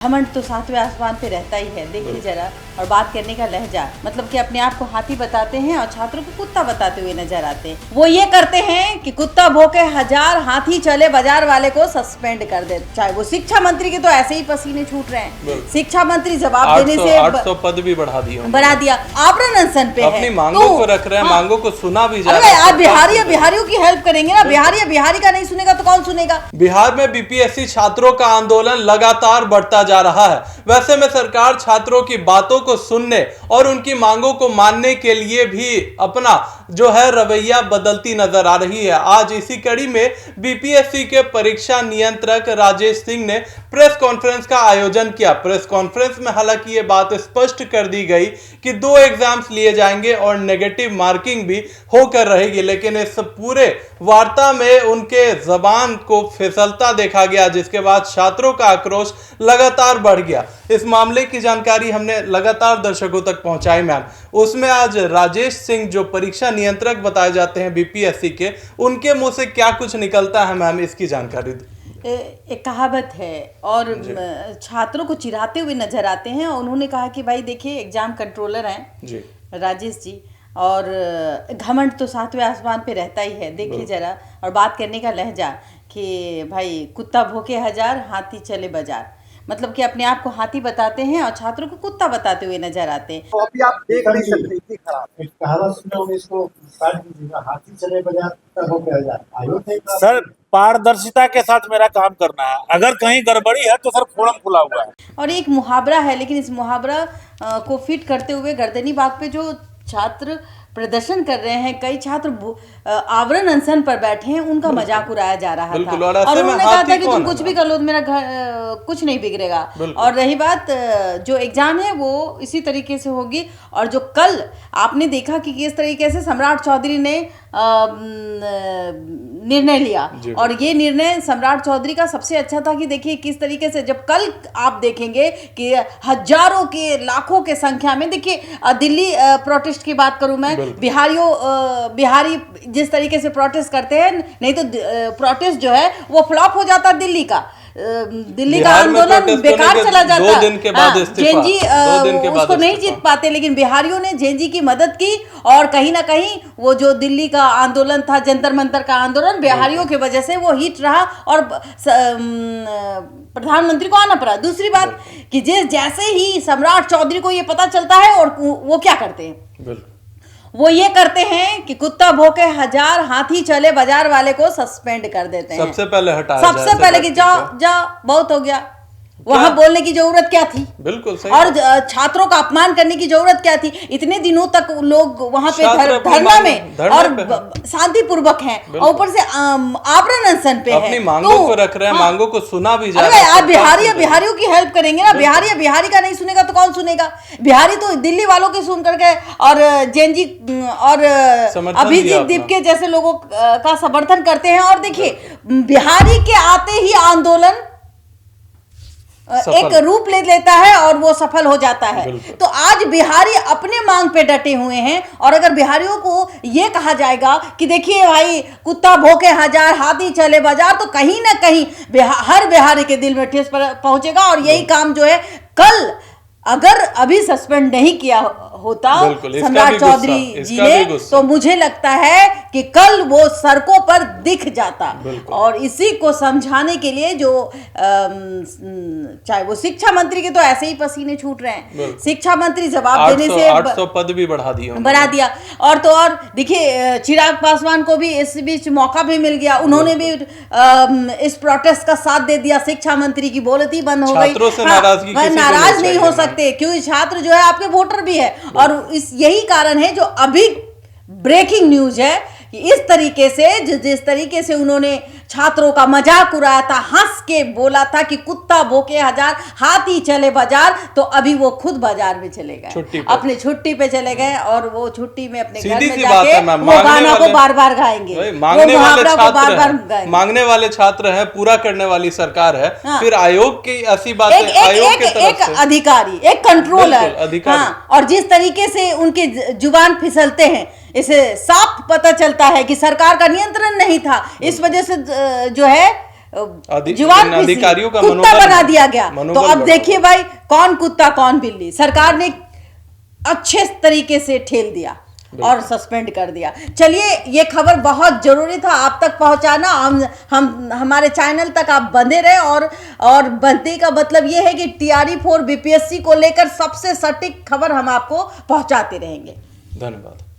घमंड तो सातवें आसमान पे रहता ही है। देखिए जरा, और बात करने का लहजा, मतलब कि अपने आप को हाथी बताते हैं और छात्रों को कुत्ता बताते हुए नजर आते हैं। वो ये करते हैं कि कुत्ता भौंके हजार, हाथी चले बाजार वाले को सस्पेंड कर दे। चाहे वो शिक्षा मंत्री के तो ऐसे ही पसीने छूट रहे हैं। शिक्षा मंत्री जवाब देने से 800 पद भी बढ़ा दिया, आवरण अनशन पे अपनी मांगों को रख रहे हैं। मांगों को सुना भी जा रहा है। आप बिहारियों की हेल्प करेंगे ना, बिहारी का नहीं सुनेगा तो कौन सुनेगा। बिहार में बीपीएससी छात्रों का आंदोलन लगातार बढ़ता जा रहा है। वैसे में सरकार छात्रों की बातों को सुनने और उनकी मांगों को मानने के लिए भी अपना जो है रवैया बदलती नजर आ रही है। आज इसी कड़ी में बीपीएससी के परीक्षा नियंत्रक राजेश सिंह ने प्रेस कॉन्फ्रेंस का आयोजन किया। प्रेस कॉन्फ्रेंस में हालांकि ये बात स्पष्ट कर दी गई कि 2 एग्जाम्स लिए जाएंगे और नेगेटिव मार्किंग भी होकर रहेगी, लेकिन इस पूरे वार्ता में उनके जबान को फिसलता देखा गया, जिसके बाद छात्रों का आक्रोश लगातार बढ़ गया। इस मामले की जानकारी हमने लगातार दर्शकों तक पहुंचाई मैम। उसमें आज राजेश सिंह जो परीक्षा नियंत्रक बताए जाते हैं बीपीएससी के, उनके मुंह से क्या कुछ निकलता है मैम, इसकी जानकारी दी। एक कहावत है और छात्रों को चिढ़ाते हुए नजर आते हैं। उन्होंने कहा कि भाई देखिए, एग्जाम कंट्रोलर हैं राजेश जी, और घमंड तो सातवें आसमान पे रहता ही है। देखिए जरा, और बात करने का लहजा कि भाई कुत्ता भौंके हजार, हाथी चले बाजार, मतलब कि अपने आप को हाथी बताते हैं और छात्रों को कुत्ता बताते हुए नजर आते हैं। तो अभी आप देख नहीं सकते, इतनी खराब एक कहावत सुना, इसको काट दीजिएगा, हाथी चले बाजार कुत्ता भौंके हजार। सर, पारदर्शिता के साथ मेरा काम करना है। अगर कहीं गड़बड़ी है तो सर फोरम खुला हुआ है। और एक मुहावरा है, लेकिन इस मुहावरा को फिट करते हुए गर्दनी बाग पे जो छात्र प्रदर्शन कर रहे हैं, कई छात्र आवरण अनशन पर बैठे हैं, उनका मजाक उड़ाया जा रहा था। और उन्होंने कहा था कि तुम कुछ भी कर लो, मेरा घर कुछ नहीं बिगड़ेगा। और रही बात, जो एग्जाम है वो इसी तरीके से होगी। और जो कल आपने देखा कि किस तरीके से सम्राट चौधरी ने निर्णय लिया, और ये निर्णय सम्राट चौधरी का सबसे अच्छा था कि देखिए किस तरीके से, जब कल आप देखेंगे कि हजारों के लाखों के संख्या में, देखिए दिल्ली प्रोटेस्ट की बात करूं मैं, बिहारी जिस तरीके से प्रोटेस्ट करते हैं, नहीं तो प्रोटेस्ट जो है वो फ्लॉप हो जाता दिल्ली का आंदोलन बेकार चला जाता। 2 दिन के बाद जेनजी उसको नहीं जीत पाते, लेकिन बिहारियों ने जेनजी की मदद की, और कहीं ना कहीं वो जो दिल्ली का आंदोलन था, जंतर मंतर का आंदोलन, बिहारियों की वजह से वो हिट रहा और प्रधानमंत्री को आना पड़ा। दूसरी बात कि जैसे ही सम्राट चौधरी को ये पता चलता है, और वो क्या करते हैं, वो ये करते हैं कि कुत्ता भौंके हजार, हाथी चले बाजार वाले को सस्पेंड कर देते हैं। सबसे पहले हटाया, सबसे पहले कि जाओ बहुत हो गया। वहां बोलने की जरूरत क्या थी? बिल्कुल सही। और छात्रों का अपमान करने की जरूरत क्या थी? इतने दिनों तक लोग वहां पे धरना में और शांतिपूर्वक हैं, और ऊपर से आवरण अनशन पे है। अपनी मांगों को रख रहे हैं। मांगों को सुना भी जा रहा है। आप बिहारियों की हेल्प करेंगे ना, बिहारी का नहीं सुनेगा तो कौन सुनेगा। बिहारी तो दिल्ली वालों की सुन करके, और जेनजी और अभिजीत दीपके जैसे लोगों का समर्थन करते हैं। और देखिए, बिहारी के आते ही आंदोलन एक रूप ले लेता है और वो सफल हो जाता है। तो आज बिहारी अपने मांग पे डटे हुए हैं, और अगर बिहारियों को ये कहा जाएगा कि देखिए भाई कुत्ता भौंके हजार, हाथी चले बाजार, तो कहीं ना कहीं हर बिहारी के दिल में ठेस पहुंचेगा। और यही काम जो है, कल अगर अभी सस्पेंड नहीं किया होता सम्राट चौधरी जी ने, तो मुझे लगता है कि कल वो सड़कों पर दिख जाता। और इसी को समझाने के लिए जो चाहे वो शिक्षा मंत्री के तो ऐसे ही पसीने छूट रहे हैं। शिक्षा मंत्री जवाब देने से 800 पद भी बढ़ा दिया। और तो और देखिए, चिराग पासवान को भी इस बीच मौका भी मिल गया। उन्होंने भी इस प्रोटेस्ट का साथ दे दिया। शिक्षा मंत्री की बोलती बंद हो गई। नाराज नहीं हो सकते, क्योंकि छात्र जो है आपके वोटर भी है। और यही कारण है जो अभी ब्रेकिंग न्यूज है कि इस तरीके से, जिस तरीके से उन्होंने छात्रों का मजाक उड़ाया था, हंस के बोला था कि कुत्ता भौंके हजार, हाथी चले बाजार, तो अभी वो खुद बाजार में चले गए, अपने छुट्टी पे चले गए, और वो छुट्टी में अपने घर में जाके वो गाना को बार बार गाएंगे, मांगने वाले छात्र हैं, पूरा करने वाली सरकार है। फिर आयोग की ऐसी बात, एक अधिकारी, एक कंट्रोलर, और जिस तरीके से उनके जुबान फिसलते हैं, इसे साफ पता चलता है कि सरकार का नियंत्रण नहीं था। इस वजह से जो है जवान अधिकारियों का कुत्ता बना दिया गया। तो मनोबल अब देखिए भाई कौन कुत्ता कौन बिल्ली, सरकार ने अच्छे तरीके से ठेल दिया और सस्पेंड कर दिया। चलिए ये खबर बहुत जरूरी था आप तक पहुंचाना, हम हमारे चैनल तक आप बंधे रहे और बंधने का मतलब ये है कि TRE 4 BPSC को लेकर सबसे सटीक खबर हम आपको पहुंचाते रहेंगे। धन्यवाद।